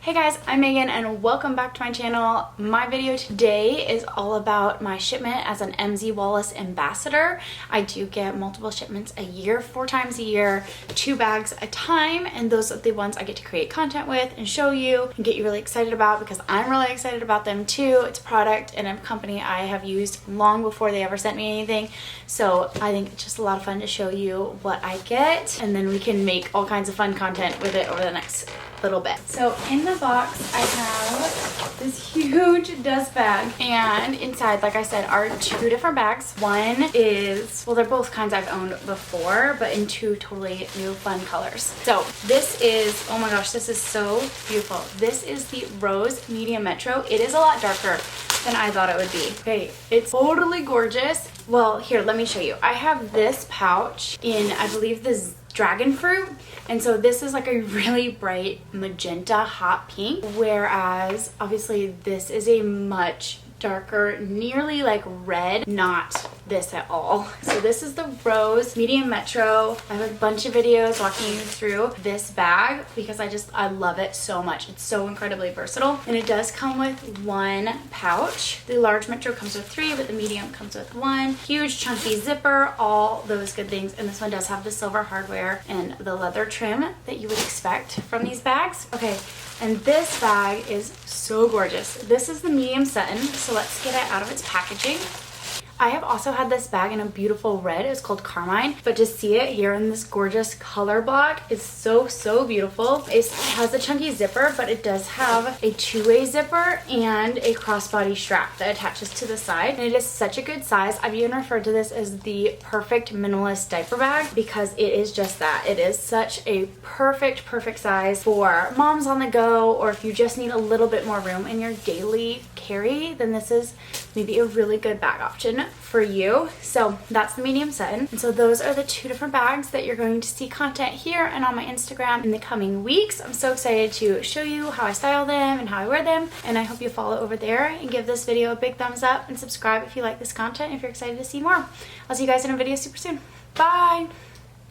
Hey guys, I'm Megan and welcome back to my channel. My video today is all about my shipment as an MZ Wallace ambassador. I do get multiple shipments a year, 4 times a year, 2 bags a time, and those are the ones I get to create content with and show you and get you really excited about because I'm really excited about them too. It's a product and a company I have used long before they ever sent me anything, so I think it's just a lot of fun to show you what I get, and then we can make all kinds of fun content with it over the next little bit. So in the box I have this huge dust bag, and inside, like I said, are 2 different bags. One is, well, they're both kinds I've owned before, but in 2 totally new fun colors. So this is, oh my gosh, this is so beautiful. This is the Rose Medium Metro. It is a lot darker than I thought it would be. Okay, it's totally gorgeous. Well, here, let me show you. I have this pouch in, I believe, this dragon fruit, and so this is like a really bright magenta hot pink, whereas obviously this is a much darker, nearly like red, not this at all. So this is the Rose Medium Metro. I have a bunch of videos walking you through this bag because I love it so much. It's so incredibly versatile, and it does come with 1 pouch. The large Metro comes with 3, but the medium comes with 1. Huge chunky zipper, all those good things, and this one does have the silver hardware and the leather trim that you would expect from these bags. Okay, and this bag is so gorgeous. This is the medium satin, so let's get it out of its packaging. I have also had this bag in a beautiful red. It's called Carmine, but to see it here in this gorgeous color block is so beautiful. It has a chunky zipper, but it does have a 2-way zipper and a crossbody strap that attaches to the side, and it is such a good size. I've even referred to this as the perfect minimalist diaper bag because it is just that. It is such a perfect size for moms on the go, or if you just need a little bit more room in your daily carry, then this is maybe a really good bag option for you. So that's the medium satin, and so those are the 2 different bags that you're going to see content here and on my Instagram in the coming weeks. I'm so excited to show you how I style them and how I wear them, and I hope you follow over there and give this video a big thumbs up and subscribe if you like this content, if you're excited to see more. I'll see you guys in a video super soon. Bye!